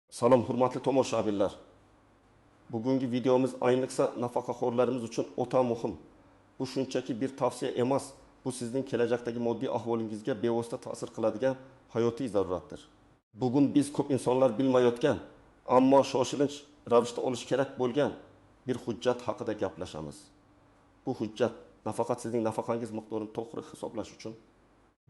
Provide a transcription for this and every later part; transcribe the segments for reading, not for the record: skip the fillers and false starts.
Salom hurmatli tomoshabinlar. Bugungi videomiz ayniqsa nafaqaxo'rlarimiz uchun o'ta muhim. Bu shunchaki bir tavsiya emas, bu sizning kelajakdagi moddiy ahvolingizga bevosita ta'sir qiladigan hayotiy zaruratdir. Bugun biz ko'p insonlar bilmayotgan, ammo shoshilinch ravishda olish kerak bo'lgan bir hujjat haqida gaplashamiz. Bu hujjat nafaqat sizning nafaqangiz miqdorini to'g'ri hisoblash uchun,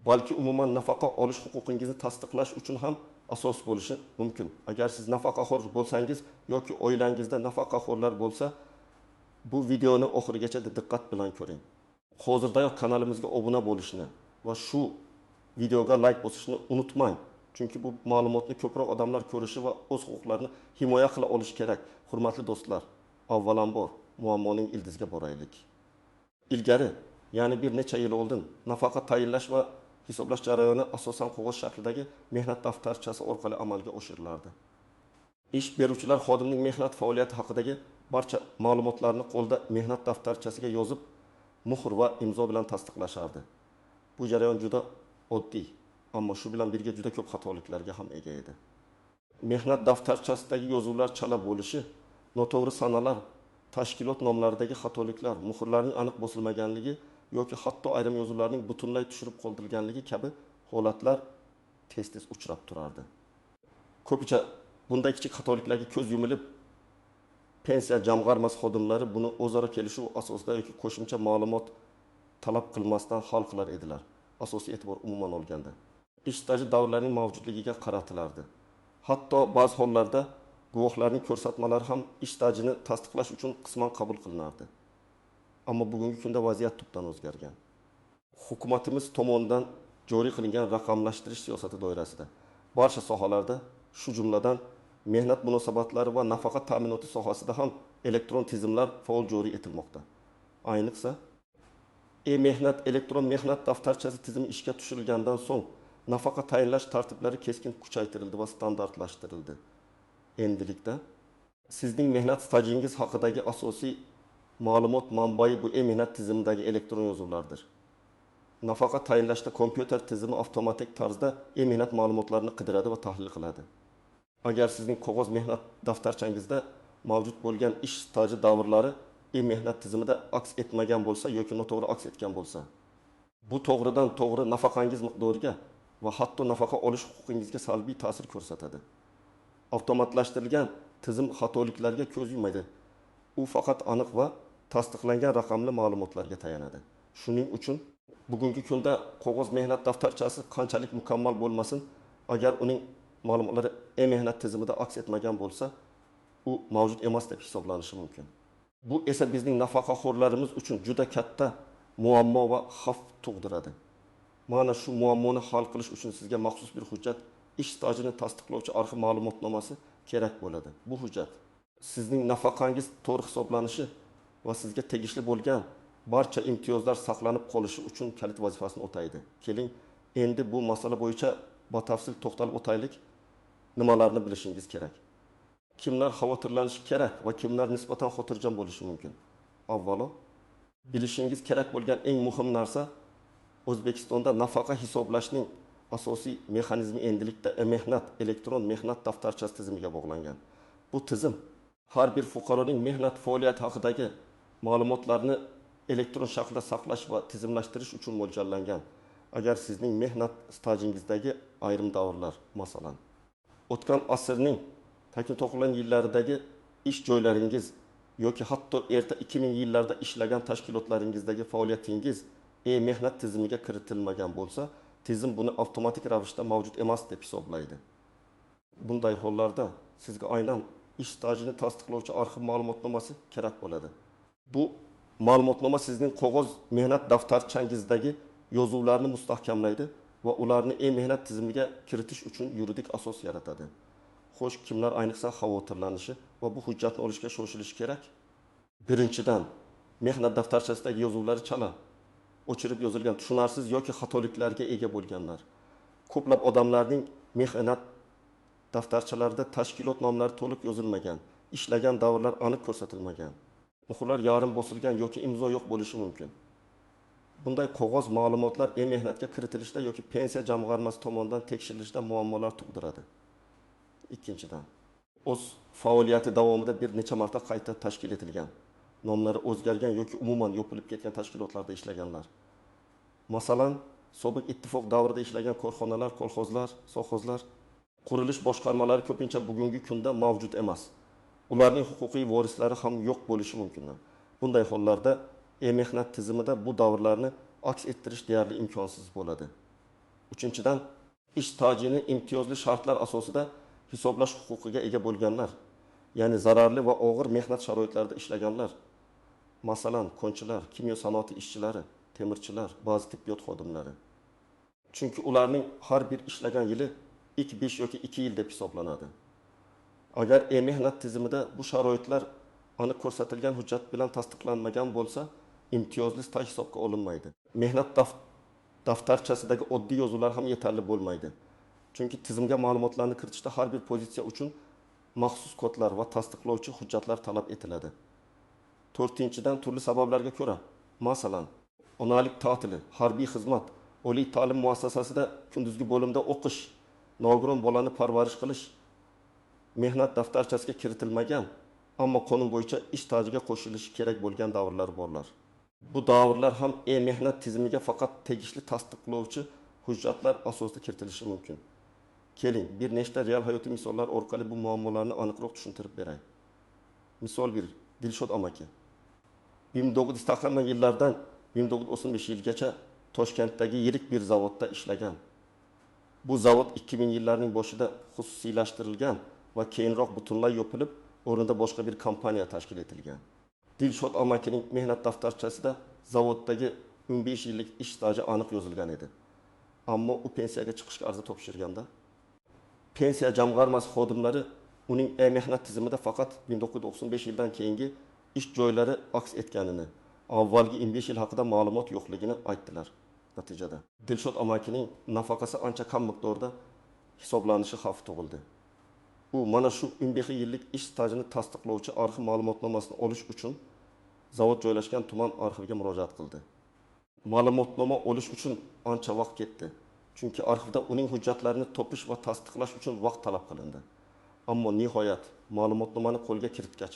balki umuman nafaqa olish huquqingizni tasdiqlash uchun ham asos bo'lishi mumkin. Agar siz nafaqaxo'r bo'lsangiz yoki oilangizda nafaqaxo'rlar bo'lsa, bu videoni oxirigacha diqqat bilan ko'ring. Hozirdayoq kanalimizga obuna bo'lishni va shu videoga like bosishni unutmang. Chunki bu ma'lumotni ko'proq odamlar ko'rishi va o'z huquqlarini himoya qila olishi kerak. Hurmatli do'stlar, avvalambor muammoning ildiziga boraylik. Ilgari, ya'ni bir necha yil oldin nafaqa tayinlash va hisoblash jarayoni asosan qog'oz shaklidagi mehnat daftarchasi orqali amalga oshirilardi. Ish beruvchilar xodimning mehnat faoliyati haqidagi barcha ma'lumotlarni qo'lda mehnat daftarchasiga yozib, muhr va imzo bilan tasdiqlashardi. Bu jarayon juda oddiy, ammo shu bilan birga juda ko'p xatoliklarga ham ega edi. Mehnat daftarchasidagi yozuvlar chala bo'lishi, noto'g'ri sanalar, tashkilot nomlaridagi xatoliklar, muhrlarning aniq bosilmaganligi yoki hatto ayrim yozuvlarning butunlay tushirib qoldirilganligi kabi holatlar tez-tez uchrab turardi. Ko'pincha bunday kichik xatoliklarga ko'z yumilib, pensiya jamg'armasi xodimlari buni o'zaro kelishuv asosida yoki qo'shimcha ma'lumot talab qilmasdan hal qilar edilar. Asosiy e'tibor umuman olganda ish staji davrlarining mavjudligiga qaratilardi. Hatto ba'zi hollarda guvohlarning ko'rsatmalari ham ish stajini tasdiqlash uchun qisman qabul qilinardi. Ammo bugungi kunda vaziyat tubdan o'zgargan. Hukumatimiz tomonidan joriy qilingan raqamlashtirish siyosati doirasida barcha sohalarda, shu jumladan mehnat munosabatlari va nafaqa ta'minoti sohasida ham elektron tizimlar faol joriy etilmoqda. Ayniqsa, e-mehnat elektron mehnat daftarchasi tizimi ishga tushirilgandan so'ng nafaqa tayinlash tartiblari keskin kuchaytirildi va standartlashtirildi. Endilikda sizning mehnat stajingiz haqidagi asosiy ma'lumot manbai bu e-mehnat tizimidagi elektron yozuvlardir. Nafaqa tayinlashda kompyuter tizimi avtomatik tarzda e-mehnat ma'lumotlarini qidiradi va tahlil qiladi. Agar sizning qog'oz mehnat daftarchangizda mavjud bo'lgan ish staji davrlari e-mehnat tizimida aks etmagan bo'lsa yoki noto'g'ri aks etgan bo'lsa, bu to'g'ridan to'g'ri nafaqangiz miqdoriga va hatto nafaqa olish huquqingizga salbiy ta'sir ko'rsatadi. Avtomatlashtirilgan tizim xatoliklarga ko'z yummaydi. U faqat aniq va tasdiqlangan raqamli ma'lumotlarga tayanadi. Shuning uchun bugungi kunda qog'oz mehnat daftarchasi qanchalik mukammal bo'lmasin, agar uning ma'lumotlari e-mehnat tizimida aks etmagan bo'lsa, u mavjud emas deb hisoblanishi mumkin. Bu esa bizning nafaqaxo'rlarimiz uchun juda katta muammo va xavf tug'diradi. Mana shu muammoni hal qilish uchun sizga maxsus bir hujjat, ish stajini tasdiqlovchi arxiv ma'lumotnomasi kerak bo'ladi. Bu hujjat sizning nafaqangiz to'g'ri hisoblanishi va sizga tegishli bo'lgan barcha imtiyozlar saqlanib qolishi uchun kalit vazifasini o'taydi. Keling, endi bu masala bo'yicha batafsil to'xtalib o'taylik. Nimalarni bilishingiz kerak? Kimlar xavotirlanishi kerak va kimlar nisbatan xotirjam bo'lishi mumkin? Avvalo, bilishingiz kerak bo'lgan eng muhim narsa, O'zbekistonda nafaqa hisoblashning asosiy mexanizmi endilikda mehnat elektron mehnat daftarchasi tizimiga bog'langan. Bu tizim har bir fuqaroning mehnat faoliyati haqidagi ma'lumotlarni elektron shaklda saqlash va tizimlashtirish uchun mo'ljallangan. Agar sizning mehnat stajingizdagi ayrim davrlar, masalan, o'tgan asrning takin to'qilan yillaridagi ish joylaringiz yoki hatto erta 2000 yillarda ishlagan tashkilotlaringizdagi faoliyatingiz e-mehnat tizimiga kiritilmagan bo'lsa, tizim buni avtomatik ravishda mavjud emas deb hisoblaydi. Bunday hollarda sizga aynan ish stajini tasdiqlovchi arxiv ma'lumotnomasi kerak bo'ladi. Bu ma'lumotnoma sizning qog'oz mehnat daftarchangizdagi yozuvlarni mustahkamlaydi va ularni e-mehnat tizimiga kiritish uchun yuridik asos yaratadi. Xo'sh, kimlar ayniqsa xavotirlanishi va bu hujjatni olishga shoshilishi kerak? Birinchidan, mehnat daftarchasidagi yozuvlari chala, o'chirib yozilgan, tushunarsiz yoki xatoliklarga ega bo'lganlar. Ko'plab odamlarning mehnat daftarchalarida tashkilot nomlari to'liq yozilmagan, ishlagan davrlar aniq ko'rsatilmagan. Muhrlar yarim bosilgan yoki imzo yo'q bo'lishi mumkin. Bunday qog'oz ma'lumotlar e-mehnatga kiritilishda yoki pensiya jamg'armasi tomonidan tekshirilishda muammolar tug'diradi. Ikkinchidan, o'z faoliyati davomida bir necha marta qayta tashkil etilgan. Nomlari o'zgargan yoki umuman yopilib ketgan tashkilotlarda ishlaganlar. Masalan, sobiq ittifoq davrida ishlagan korxonalar, kolxozlar, sovxozlar, qurilish boshqarmalari ko'pincha bugungi kunda mavjud emas. Ularning huquqiy vorislari ham yo'q bo'lishi mumkin. Bunday hollarda mehnat tizimida bu davrlarni aks ettirish deyarli imkonsiz bo'ladi. Uchinchidan, ish stajini imtiyozli shartlar asosida hisoblash huquqiga ega bo'lganlar, ya'ni zararli va og'ir mehnat sharoitlarida ishlaganlar. Masalan, konchilar, kimyo sanoati ishchilari, temirchilar, ba'zi tibbiyot xodimlari. Chunki ularning har bir ishlagan yili ilk 5 yoki 2 yil deb hisoblanadi. Agar mehnat tizimida bu sharoitlar aniq ko'rsatilgan hujjat bilan tasdiqlanmagan bo'lsa, imtiyozli staj hisobga olinmaydi. Mehnat daftarchasidagi oddiy yozuvlar ham yetarli bo'lmaydi. Chunki tizimga ma'lumotlarni kiritishda har bir pozitsiya uchun maxsus kodlar va tasdiqlovchi hujjatlar talab etiladi. 4-dan turli sabablarga ko'ra, masalan, onalik ta'tili, harbiy xizmat, oliy ta'lim muassasasida kunduzgi bo'limda o'qish, nogiron bolani parvarish qilish mehnat daftarchasiga kiritilmagan, ammo qonun bo'yicha ish stajiga qo'shilishi kerak bo'lgan davrlar borlar. Bu davrlar ham mehnat tizimiga faqat tegishli tasdiqlovchi hujjatlar asosida kiritilishi mumkin. Keling, bir nechta real hayotiy misollar orqali bu muammolarni aniqroq tushuntirib beray. Misol 1, Dilshod amaki. 1980 yillardan 1935 yilgacha Toshkentdagi yirik bir zavodda ishlagan. Bu zavod 2000 yillarning boshida xususiylashtirilgan va keyinroq butunlay yopilib, o'rnida boshqa bir kompaniya tashkil etilgan. Dilshod amakining mehnat daftarchasida zavoddagi 15 yillik ish staji aniq yozilgan edi. Ammo u pensiyaga chiqishga arza topshirganda, pensiya jamg'armasi xodimlari uning mehnat tizimida faqat 1995 yildan keyingi ish joylari aks etganini, avvalgi 25 yil haqida ma'lumot yo'qligini aytdilar. Natijada Dilshod amakining nafaqasi ancha kam miqdorda hisoblanishi xavfi tug'ildi. U mana shu 15 yillik ish stajini tasdiqlovchi arxiv ma'lumotnomasini olish uchun zavod joylashgan tuman arxiviga murojaat qildi. Ma'lumotnoma olish uchun ancha vaqt ketdi. Chunki arxivda uning hujjatlarini topish va tasdiqlash uchun vaqt talab qilindi. Ammo nihoyat ma'lumotnomani qo'lga kiritgach,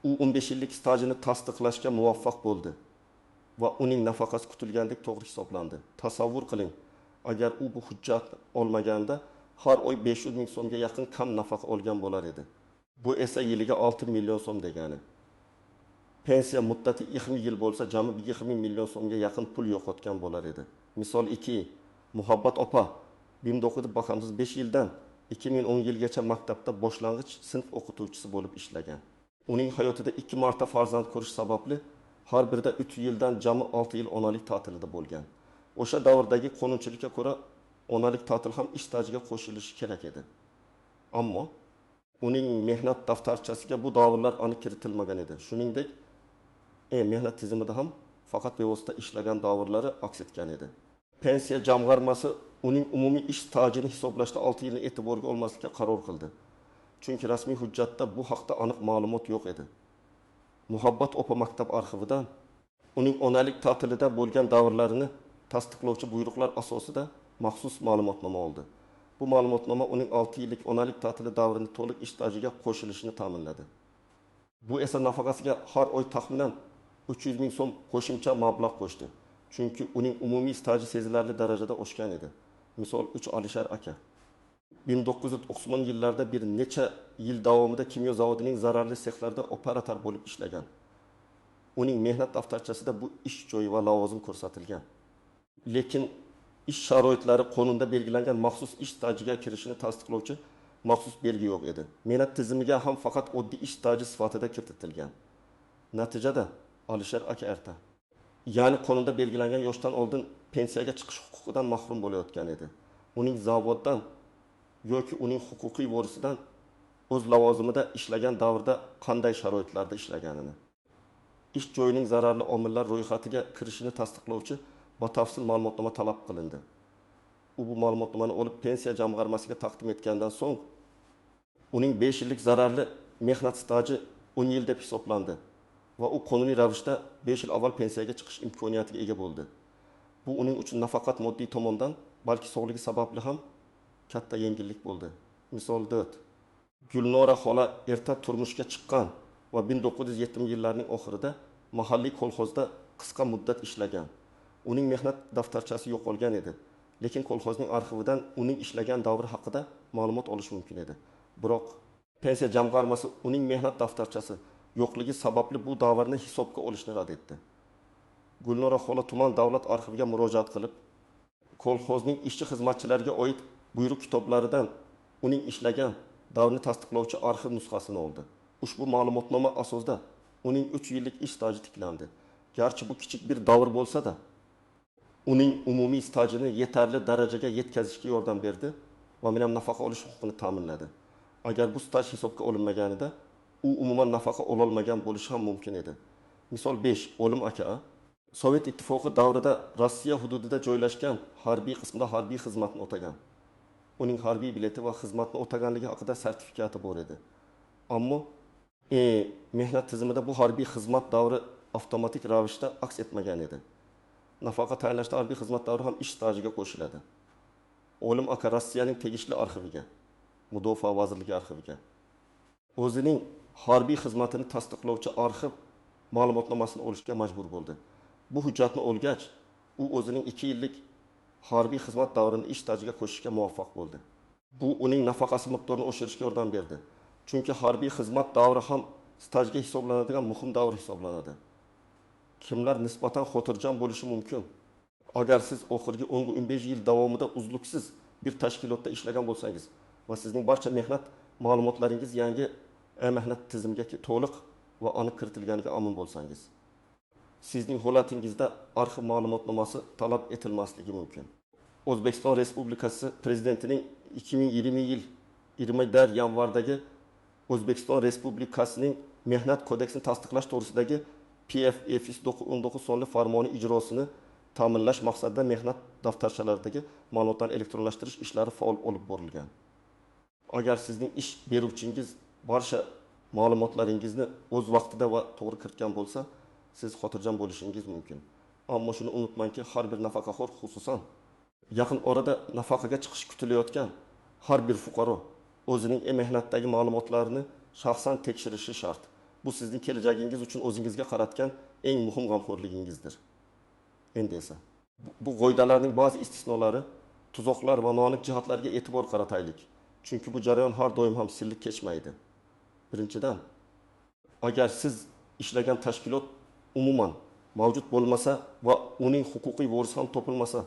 u 15 yillik stajini tasdiqlashga muvaffaq bo'ldi va uning nafaqasi kutilgandek to'g'ri hisoblandi. Tasavvur qiling, agar u bu hujjat olmaganda har oy 500 ming so'mga yaqin kam nafaqa olgan bo'lar edi. Bu esa yiliga 6 million so'm degani. Pensiya muddati 20 yil bo'lsa, jami 20 million so'mga yaqin pul yo'qotgan bo'lar edi. Misol 2, Muhabbat opa 1995 yildan 2010 yilgacha maktabda boshlang'ich sinf o'qituvchisi bo'lib ishlagan. Uning hayotida 2 marta farzand ko'rish sababli har birida 3 yildan jami 6 yil onalik ta'tilida bo'lgan. O'sha davrdagi qonunchilikka ko'ra onalik ta'til ham ish stajiga qo'shilishi kerak edi. Ammo uning mehnat daftarchasiga bu davrlar aniq kiritilmagan edi. Shuningdek, mehnat tizimida ham faqat bevosita ishlagan davrlari aks etgan edi. Pensiya jamg'armasi uning umumiy ish stajini hisoblashda 6 yilni e'tiborga olmaslikka qaror qildi. Chunki rasmiy hujjatda bu haqda aniq ma'lumot yo'q edi. Muhabbat opa maktab arxividan uning onalik ta'tilida bo'lgan davrlarini tasdiqlovchi buyruqlar asosida maxsus ma'lumotnoma oldi. Bu ma'lumotnoma uning 6 yillik onalik ta'tili davrini to'liq ish stajiga qo'shilishini ta'minladi. Bu esa nafaqasiga har oy taxminan 300 ming so'm qo'shimcha mablag' qo'shdi. Chunki uning umumiy staji sezilarli darajada oshgan edi. Misol 3 Alisher aka 1990 yillarda bir necha yil davomida kimyo zavodining zararli sexlarida operator bo'lib ishlagan. Uning mehnat daftarchasida bu ish joyi va lavozim ko'rsatilgan. Lekin ish sharoitlari qonunda belgilangan maxsus ish stajiga kirishini tasdiqlovchi maxsus belgi yo'q edi. Mehnat tizimiga ham faqat oddiy ish staji sifatida kiritilgan. Natijada Alisher aka erta, ya'ni qonunda belgilangan yoshdan oldin pensiyaga chiqish huquqidan mahrum bo'layotgan edi. Uning zavoddan yoki uning huquqiy vorisidan o'z lavozimida ishlagan davrda qanday sharoitlarda ishlaganini, ish joyining zararli omillar ro'yxatiga kirishini tasdiqlovchi batafsil ma'lumotnoma talab qilindi. U bu ma'lumotnomani olib pensiya jamg'armasiga taqdim etgandan so'ng uning 5 yillik zararli mehnat staji 10 yil deb hisoblandi va u qonuniy ravishda 5 yil avval pensiyaga chiqish imkoniyatiga ega bo'ldi. Bu uning uchun nafaqat moddiy tomondan, balki sog'ligi sababli ham katta yengillik bo'ldi. Misol 4. Gulnora xola erta turmushga chiqqan va 1970 yillarning oxirida mahalliy kolxozda qisqa muddat ishlagan. Uning mehnat daftarchasi yo'qolgan edi, lekin kolxozning arxividan uning ishlagan davri haqida ma'lumot olish mumkin edi. Biroq pensiya jamg'armasi uning mehnat daftarchasi yo'qligi sababli bu davrni hisobga olishni rad etdi. Gulnora xola tuman davlat arxiviga murojaat qilib, kolxozning ishchi xizmatchilariga oid buyruq kitoblaridan uning ishlagan davrni tasdiqlovchi arxiv nusxasini oldi. Ushbu ma'lumotnoma asosida uning 3 yillik ish staji tiklandi. Garchi bu kichik bir davr bo'lsa-da, uning umumiy stajini yetarli darajaga yetkazishga yordam berdi va men ham nafaqa olish huquqini ta'minladi. Agar bu staj hisobga olinmaganida, u umuman nafaqa ololmagan bo'lishi ham mumkin edi. Misol 5, Olim aka Sovet ittifoqi davrida Rossiya hududida joylashgan harbiy qismda harbiy xizmatni o'tagan. Uning harbiy bileti va xizmatni o'taganligi haqida sertifikati bor edi. Ammo mehnat tizimida bu harbiy xizmat davri avtomatik ravishda aks etmagan edi. Nafaqa tayinlashda harbiy xizmat davri ham ish stajiga qo'shiladi. Olim aka Rossiyaning tegishli arxiviga, Mudofaa vazirligi arxiviga o'zining harbiy xizmatini tasdiqlovchi arxiv ma'lumotnomasini olishga majbur bo'ldi. Bu hujjatni olgach, u o'zining 2 yillik harbiy xizmat davrini ish stajiga qo'shishga muvaffaq bo'ldi. Bu uning nafaqasi miqdorini oshirishga yordam berdi. Chunki harbiy xizmat davri ham stajga hisoblanadigan muhim davr hisoblanadi. Kimlar nisbatan xotirjam bo'lishi mumkin? Agar siz oxirgi 10-15 yil davomida uzluksiz bir tashkilotda ishlagan bo'lsangiz va sizning barcha mehnat ma'lumotlaringiz yangi mehnat tizimiga to'liq va aniq kiritilganiga amin bo'lsangiz, sizning holatingizda arxiv ma'lumotnomasi talab etilmasligi mumkin. O'zbekiston Respublikasi Prezidentining 2020 yil 20 yanvardagi O'zbekiston Respublikasining Mehnat kodeksini tasdiqlash to'g'risidagi PFFS 19 sonli farmoni ijrosini ta'minlash maqsadida mehnat daftarchalaridagi ma'lumotlarni elektronlashtirish ishlari faol olib borilgan. Agar sizning ish beruvchingiz barcha ma'lumotlaringizni o'z vaqtida va to'g'ri kiritgan bo'lsa, siz xotirjam bo'lishingiz mumkin. Ammo shuni unutmangki, har bir nafaqaxo'r, xususan yaqin orada nafaqaga chiqish kutilayotgan har bir fuqaro o'zining mehnatdagi ma'lumotlarini shaxsan tekshirishi shart. Bu sizning kelajagingiz uchun o'zingizga qaratgan eng muhim g'amxo'rligingizdir. Endi esa bu qoidalarning ba'zi istisnolari, tuzoqlar va noaniq jihatlarga e'tibor qarataylik. Chunki bu jarayon har doim ham sillik kechmaydi. Birinchidan, agar siz ishlagan tashkilot umuman mavjud bo'lmasa va uning huquqiy vorisi ham topilmasa,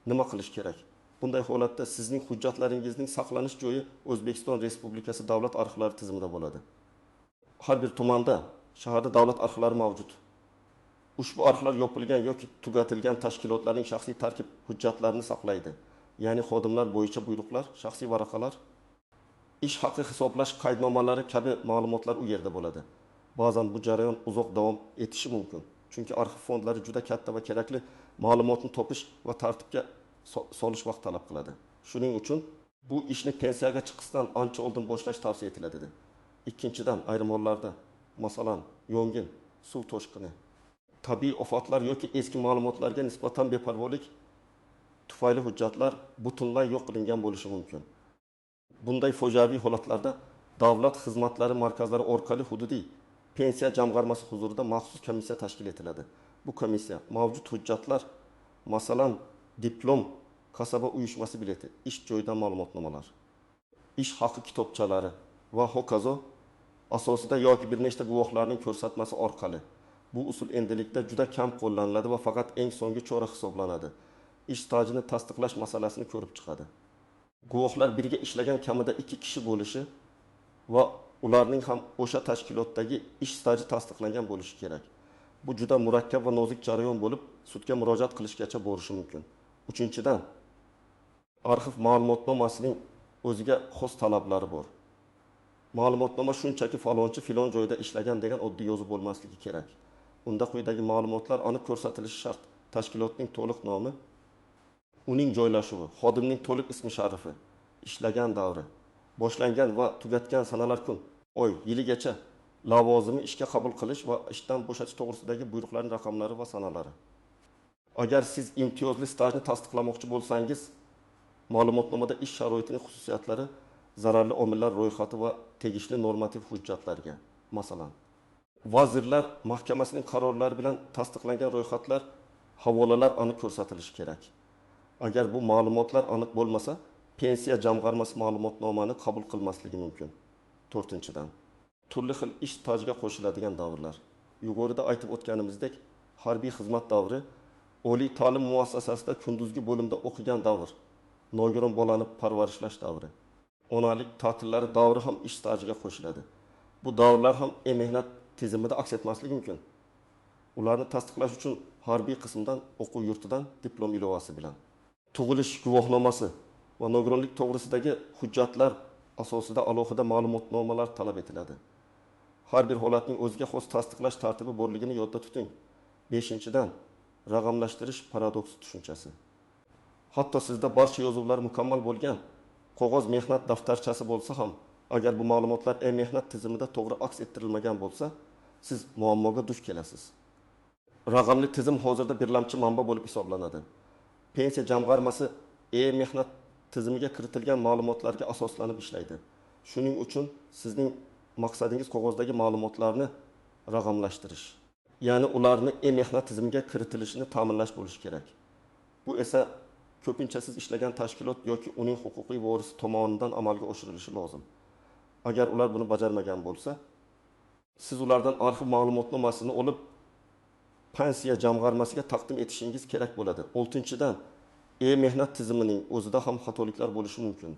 nima qilish kerak? Bunday holatda sizning hujjatlaringizning saqlanish joyi O'zbekiston Respublikasi davlat arxivlari tizimida bo'ladi. Har bir tumanda, shaharda davlat arxivlari mavjud. Ushbu arxivlar yopilgan yoki tugatilgan tashkilotlarning shaxsiy tarkib hujjatlarini saqlaydi. Ya'ni xodimlar bo'yicha buyruqlar, shaxsiy varaqalar, ish haqi hisoblash qaydnomalari kabi ma'lumotlar u yerda bo'ladi. Ba'zan bu jarayon uzoq davom etishi mumkin. Chunki arxiv fondlari juda katta va kerakli ma'lumotni topish va tartibga solish vaqt talab qiladi. Shuning uchun bu ishni pensiyaga chiqishdan ancha oldin boshlash tavsiya etiladi. Ikkinchidan, ayrim hollarda, masalan, yong'in, suv toshqini, tabiiy ofatlar yoki eski ma'lumotlarga nisbatan beparvolik tufayli hujjatlar butunlay yo'q qilingan bo'lishi mumkin. Bunday fojiaviy holatlarda davlat xizmatlari markazlari orqali hududiy pensiya jamg'armasi huzurida maxsus komissiya tashkil etiladi. Bu komissiya mavjud hujjatlar, masalan, diplom, kasaba uyushmasi bileti, ish joyidan ma'lumotnomalar, ish haqi kitobchalari va hokazo asosida yoki bir nechta guvohlarning ko'rsatmasi orqali. Bu usul endilikda juda kam qo'llaniladi va faqat eng so'nggi chora hisoblanadi. Ish stajini tasdiqlash masalasini ko'rib chiqadi. Guvohlar birga ishlagan kamida 2 kishi bo'lishi va ularning ham o'sha tashkilotdagi ish staji tasdiqlangan bo'lishi kerak. Bu juda murakkab va nozik jarayon bo'lib, sudga murojaat qilishgacha borishi mumkin. Uchinchidan, arxiv ma'lumotnomasining o'ziga xos talablari bor. Ma'lumotnoma shunchaki falonchi filon joyda ishlagan degan oddiy yozuv bo'lmasligi kerak. Unda quyidagi ma'lumotlar aniq ko'rsatilishi shart. Tashkilotning to'liq nomi, uning joylashuvi, xodimning to'liq ismi sharifi, ishlagan davri, boshlangan va tugatgan sanalar kun, oy, yiligacha lavozimi ishga qabul qilish va ishdan bo'shatish to'g'risidagi buyruqlarning raqamlari va sanalari. Agar siz imtiyozli stajni tasdiqlamoqchi bo'lsangiz, ma'lumotnomada ish sharoitining xususiyatlari zararli omillar ro'yxati va tegishli normativ hujjatlarga, masalan, Vazirlar Mahkamasining qarorlari bilan tasdiqlangan ro'yxatlar, havolalar aniq ko'rsatilishi kerak. Agar bu ma'lumotlar aniq bo'lmasa, pensiya jamg'armasi ma'lumotnomani qabul qilmasligi mumkin. 4-dan, turli xil ish stajiga qo'shiladigan davrlar. Yuqorida aytib o'tganimizdek, harbiy xizmat davri, oliy ta'lim muassasasida kunduzgi bo'limda o'qigan davr, nogiron bolani parvarishlash davri, onalik ta'tillari davri ham ish stajiga qo'shiladi. Bu davrlar ham mehnat tizimida aks etmasligi mumkin. Ularni tasdiqlash uchun harbiy qismdan, o'quv yurtidan diplom ilovasi bilan, tug'ilish guvohnomasi va nogironlik to'g'risidagi hujjatlar asosida alohida ma'lumotnomalar talab etiladi. Har bir holatning o'ziga xos tasdiqlash tartibi borligini yodda tuting. 5-dan, raqamlashtirish paradoksi tushunchasi. Hatto sizda barcha yozuvlar mukammal bo'lgan qog'oz mehnat daftarchasi bo'lsa ham, agar bu ma'lumotlar mehnat tizimida to'g'ri aks ettirilmagan bo'lsa, siz muammoga duch kelasiz. Raqamli tizim hozirda birlamchi manba bo'lib hisoblanadi. Pensiya jamg'armasi mehnat tizimiga kiritilgan ma'lumotlarga asoslanib ishlaydi. Shuning uchun sizning maqsadingiz qog'ozdagi ma'lumotlarni raqamlashtirish, ya'ni ularni mehnat tizimiga kiritilishini ta'minlash bo'lishi kerak. Bu esa ko'pincha siz ishlagan tashkilot yoki uning huquqiy vorisi tomonidan amalga oshirilishi lozim. Agar ular buni bajarmagan bo'lsa, siz ulardan arxiv ma'lumotnomasini olib pensiya jamg'armasiga taqdim etishingiz kerak bo'ladi. 6-dan, mehnat tizimining o'zida ham xatoliklar bo'lishi mumkin.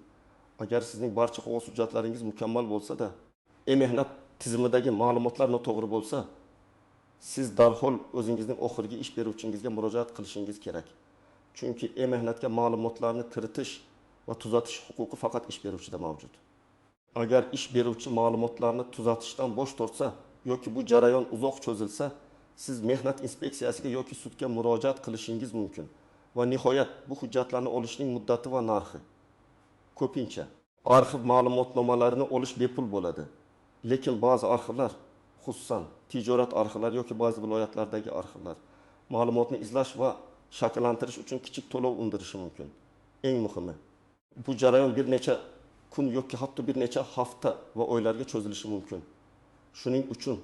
Agar sizning barcha qog'oz hujjatlaringiz mukammal bo'lsa-da, mehnat tizimidagi ma'lumotlar noto'g'ri bo'lsa, siz darhol o'zingizning oxirgi ish beruvchingizga murojaat qilishingiz kerak. Chunki mehnatga ma'lumotlarni kiritish va tuzatish huquqi faqat ish beruvchida mavjud. Agar ish beruvchi ma'lumotlarni tuzatishdan bosh tortsa yoki bu jarayon uzoq cho'zilsa, siz mehnat inspeksiyasiga yoki sudga murojaat qilishingiz mumkin. Va nihoyat, bu hujjatlarni olishning muddati va narxi. Ko'pincha arxiv ma'lumotnomalarini olish bepul bo'ladi. Lekin ba'zi arxivlar, xususan tijorat arxivlari yoki ba'zi viloyatlardagi arxivlar, ma'lumotni izlash va shakllantirish uchun kichik to'lov undirishi mumkin. Eng muhimi, bu jarayon bir necha kun yoki hatto bir necha hafta va oylarga cho'zilishi mumkin. Shuning uchun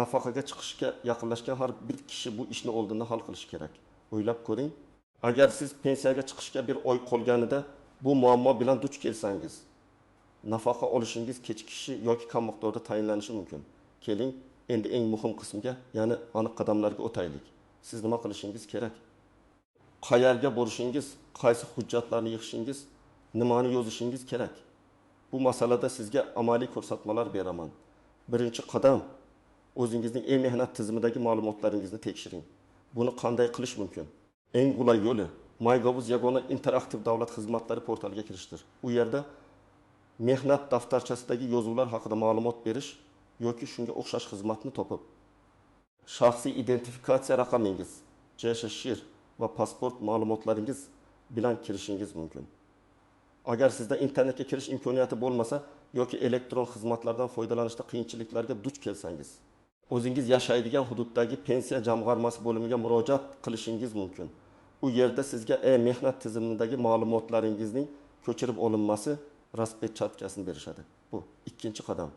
nafaqaga chiqishga yaqinlashgan har bir kishi bu ishni oldindan hal qilishi kerak. O'ylab ko'ring, agar siz pensiyaga chiqishga bir oy qolganida bu muammo bilan duch kelsangiz, nafaqa olishingiz kechikishi yoki kam miqdorda tayinlanishi mumkin. Keling, endi eng muhim qismga, ya'ni aniq qadamlarga o'taylik. Siz nima qilishingiz kerak? Qayerga borishingiz, qaysi hujjatlarni yig'ishingiz, nimani yozishingiz kerak? Bu masalada sizga amaliy ko'rsatmalar beraman. Birinchi qadam, o'zingizning mehnat tizimidagi ma'lumotlaringizni tekshiring. Buni qanday qilish mumkin? Eng qulay yo'li MyGovuz yagona interaktiv davlat xizmatlari portaliga kirishdir. U yerda mehnat daftarchasidagi yozuvlar haqida ma'lumot berish yoki shunga o'xshash xizmatni topib, shaxsiy identifikatsiya raqamingiz, JSHIR va pasport ma'lumotlaringiz bilan kirishingiz mumkin. Agar sizda internetga kirish imkoniyati bo'lmasa yoki elektron xizmatlardan foydalanishda qiyinchiliklarga duch kelsangiz, o'zingiz yashaydigan hududdagi pensiya jamg'armasi bo'limiga murojaat qilishingiz mumkin. U yerda sizga mehnat tizimidagi ma'lumotlaringizning ko'chirib olinmasi raspetchatkasini berishadi. Bu ikkinchi qadam.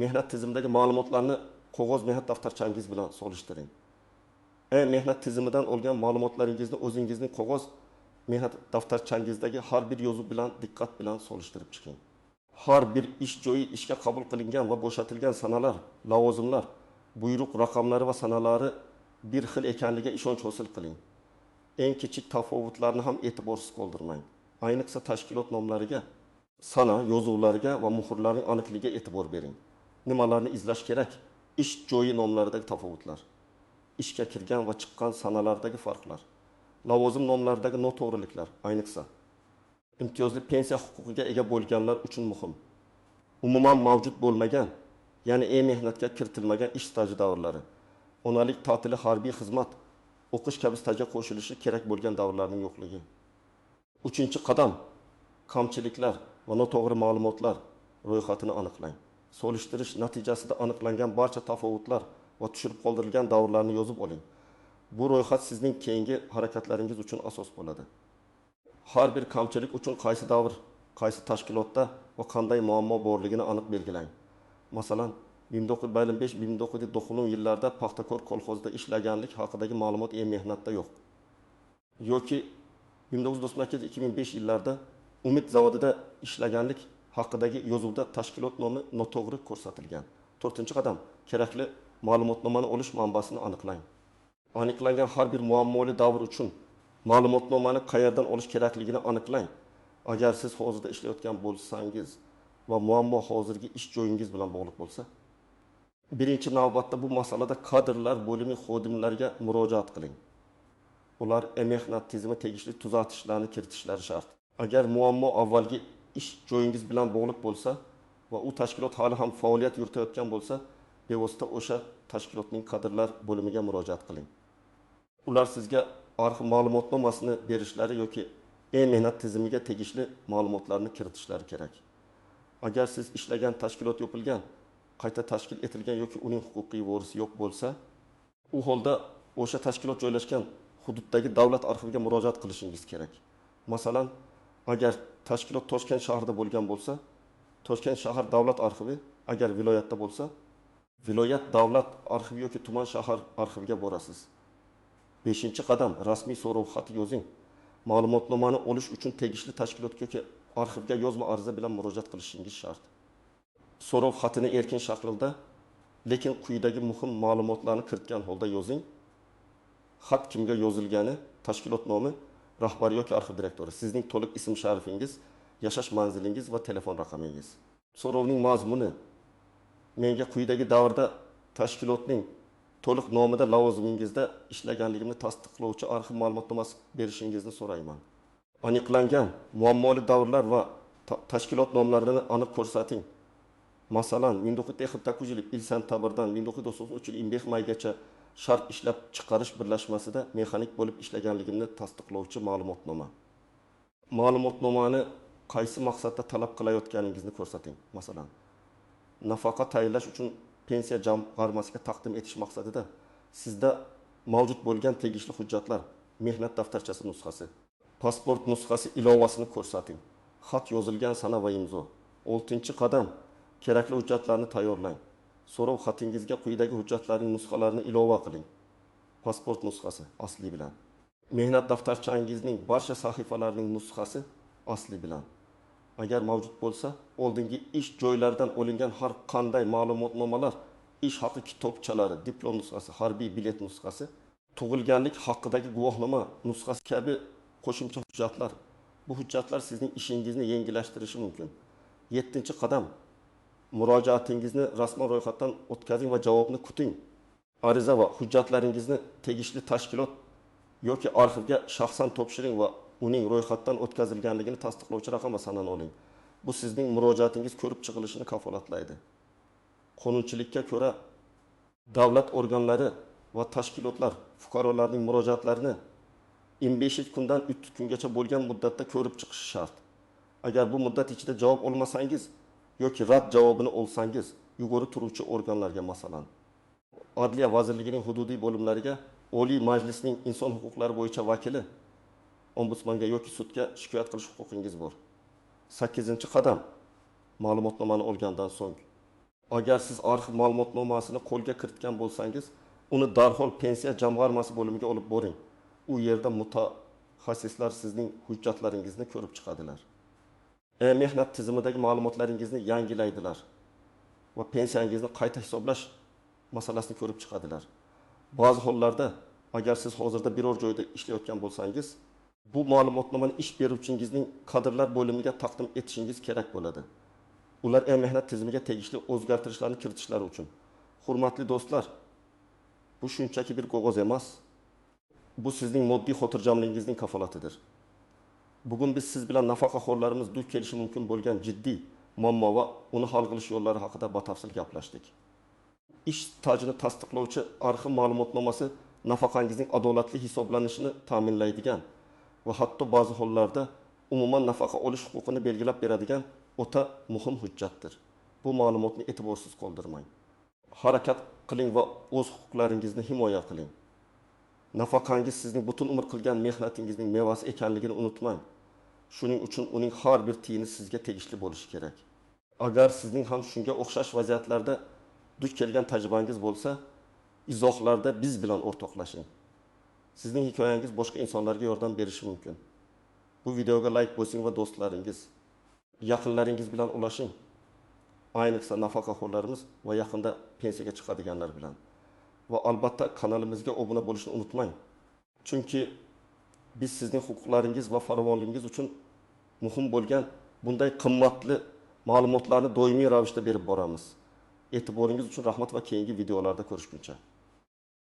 Mehnat tizimidagi ma'lumotlarni qog'oz mehnat daftarchangiz bilan solishtiring. Mehnat tizimidan olgan ma'lumotlaringizni o'zingizning qog'oz mehnat daftarchangizdagi har bir yozuv bilan diqqat bilan solishtirib chiqing. Har bir ish joyi ishga qabul qilingan va bo'shatilgan sanalar, lavozimlar, buyruq raqamlari va sanalari bir xil ekanligiga ishonch hosil qiling. Eng kichik tafovutlarni ham e'tiborsiz qoldirmang. Ayniqsa tashkilot nomlariga, sana, yozuvlariga va muhrlarning aniqligiga e'tibor bering. Nimalarni izlash kerak? Ish joyi nomlaridagi tafovutlar, ishga kirgan va chiqqan sanalardagi farqlar, lavozim nomlaridagi noto'g'riliklar, ayniqsa imtiyozli pensiya huquqiga ega bo'lganlar uchun muhim. Umuman mavjud bo'lmagan, ya'ni mehnatga kiritilmagan ish staji davrlari, onalik ta'tili, harbiy xizmat, o'qish kabi stajga qo'shilishi kerak bo'lgan davrlarning yo'qligi. 3-qadam, kamchiliklar va noto'g'ri ma'lumotlar ro'yxatini aniqlang. Solishtirish natijasida aniqlangan barcha tafovutlar va tushirib qoldirilgan davrlarni yozib oling. Bu ro'yxat sizning keyingi harakatlaringiz uchun asos bo'ladi. Har bir kamchilik uchun qaysi davr qaysi tashkilotda va qanday muammo borligini aniq belgilang. Masalan, 1905-1990 yillarda Paxtakor kolxozida ishlaganlik haqidagi ma'lumot mehnatda yo'q. Yoki 1998-2005 yillarda Umid zavodida ishlaganlik haqidagi yozuvda tashkilot nomi noto'g'ri ko'rsatilgan. 4-qadam, kerakli ma'lumotnomani olish manbasini aniqlang. Aniqlangan har bir muammoli davr uchun ma'lumotnomani qayerdan olish kerakligini aniqlang. Agar siz hozirda ishlayotgan bo'lsangiz va muammo hozirgi ish joyingiz bilan bog'liq bo'lsa, birinchi navbatda bu masalada kadrlar bo'limi xodimlariga murojaat qiling. Ular mehnat tizimi tegishli tuzatishlarni kiritishlari shart. Agar muammo avvalgi ish joyingiz bilan bog'liq bo'lsa va u tashkilot hali ham faoliyat yuritayotgan bo'lsa, bevosita o'sha tashkilotning kadrlar bo'limiga murojaat qiling. Ular sizga arxiv ma'lumotnomasini berishlari yoki mehnat tizimiga tegishli ma'lumotlarni kiritishlari kerak. Agar siz ishlagan tashkilot yopilgan, qayta tashkil etilgan yoki uning huquqiy vorisi yo'q bo'lsa, u holda o'sha tashkilot joylashgan hududdagi davlat arxiviga murojaat qilishingiz kerak. Masalan, agar tashkilot Toshkent shahrida bo'lgan bo'lsa, Toshkent shahar davlat arxivi, agar viloyatda bo'lsa, viloyat davlat arxivi yoki tuman shahar arxiviga borasiz. 5-qadam, rasmiy so'rov xati yozing. Ma'lumotnomani olish uchun tegishli tashkilotga yoki arxivga yozma ariza bilan murojaat qilishingiz shart. So'rov xatini erkin shaklda, lekin quyidagi muhim ma'lumotlarni kiritgan holda yozing. Xat kimga yozilgani, tashkilot nomi, rahbar yoki arxiv direktori, sizning to'liq ism-sharifingiz, yashash manzilingiz va telefon raqamingiz. So'rovning mazmuni: menga quyidagi davrda tashkilotning to'liq nomida lavozimingizda ishlaganligimni tasdiqlovchi arxiv ma'lumotnomasi berishingizni so'rayman. Aniqlangan muammoli davrlar va tashkilot nomlarini aniq ko'rsating. Masalan, 1949 yil il-sentabrdan 1993 yil 25 maygacha shart ishlab chiqarish birlashmasida mexanik bo'lib ishlaganligimni tasdiqlovchi ma'lumotnoma. Ma'lumotnomani qaysi maqsadda talab qilayotganingizni ko'rsating. Masalan, nafaqa tayinlash uchun pensiya jamg'armasiga taqdim etish maqsadida sizda mavjud bo'lgan tegishli hujjatlar, mehnat daftarchasi nusxasi, pasport nusxasi ilovasini ko'rsating. Xat yozilgan sana va imzo. 6-qadam, kerakli hujjatlarni tayyorlang. So'rov xatingizga quyidagi hujjatlarning nusxalarini ilova qiling. Pasport nusxasi asli bilan. Mehnat daftarchangizning barcha sahifalarining nusxasi asli bilan. Agar mavjud bo'lsa, oldingi ish joylaridan olingan har qanday ma'lumotnomalar, ish haqi kitobchalari, diplom nusxasi, harbiy bilet nusxasi, tug'ilganlik haqidagi guvohnoma nusxasi kabi qo'shimcha hujjatlar. Bu hujjatlar sizning ishingizni yengillashtirishi mumkin. 7-qadam, murojaatingizni rasman ro'yxatdan o'tkazing va javobni kuting. Ariza va hujjatlaringizni tegishli tashkilot yoki arxivga shaxsan topshiring va uning ro'yxatdan o'tkazilganligini tasdiqlovchi raqam va sanani oling. Bu sizning murojaatingiz ko'rib chiqilishini kafolatlaydi. Qonunchilikka ko'ra davlat organlari va tashkilotlar fuqarolarning murojaatlarini 25 kundan 30 kungacha bo'lgan muddatda ko'rib chiqishi shart. Agar bu muddat ichida javob olmasangiz yoki rad javobini olsangiz, yuqori turuvchi organlarga, masalan, Adliya vazirligining hududiy bo'limlariga, Oliy Majlisning inson huquqlari bo'yicha vakili, ombudsmanga yoki sudga shikoyat qilish huquqingiz bor. 8-qadam, ma'lumotnomani olgandan so'ng, agar siz arxiv ma'lumotnomasini qo'lga kiritgan bo'lsangiz, uni darhol pensiya jamg'armasi bo'limiga olib boring. U yerda mutaxassislar sizning hujjatlaringizni ko'rib chiqadilar. Mehnat tizimidagi ma'lumotlaringizni yangilaydilar va pensiyangizni qayta hisoblash masalasini ko'rib chiqadilar. Ba'zi hollarda, agar siz hozirda biror joyda ishlayotgan bo'lsangiz, bu ma'lumotnomani ish beruvchingizning kadrlar bo'limiga taqdim etishingiz kerak bo'ladi. Ular mehnat tizimiga tegishli o'zgartirishlarni kiritishlari uchun. Hurmatli do'stlar, bu shunchaki bir qog'oz emas. Bu sizning moddiy xotirjamligingizning kafolatidir. Bugun biz siz bilan nafaqaxo'rlarimiz duch kelishi mumkin bo'lgan jiddiy muammo va uni hal qilish yo'llari haqida batafsil gaplashdik. Ish stajini tasdiqlovchi arxiv ma'lumotnomasi nafaqangizning adolatli hisoblanishini ta'minlaydigan va hatto ba'zi hollarda umuman nafaqa olish huquqini belgilab beradigan o'ta muhim hujjatdir. Bu ma'lumotni e'tiborsiz qoldirmang. Harakat qiling va o'z huquqlaringizni himoya qiling. Nafaqangiz sizning butun umr qilgan mehnatingizning mevasi ekanligini unutmang. Shuning uchun uning har bir tiyini sizga tegishli bo'lishi kerak. Agar sizning ham shunga o'xshash vaziyatlarda duch kelgan tajribangiz bo'lsa, izohlarda biz bilan o'rtoqlashing. Sizning hikoyangiz boshqa insonlarga yordam berishi mumkin. Bu videoga like bosing va do'stlaringiz, yaqinlaringiz bilan ulashing. Ayniqsa nafaqaxo'rlarimiz va yaqinda pensiyaga chiqadiganlar bilan. Va albatta kanalimizga obuna bo'lishni unutmang. Chunki biz sizning huquqlaringiz va farovonligingiz uchun muhim bo'lgan bunday qimmatli ma'lumotlarni doimiy ravishda berib boramiz. E'tiboringiz uchun rahmat va keyingi videolarda ko'rishguncha.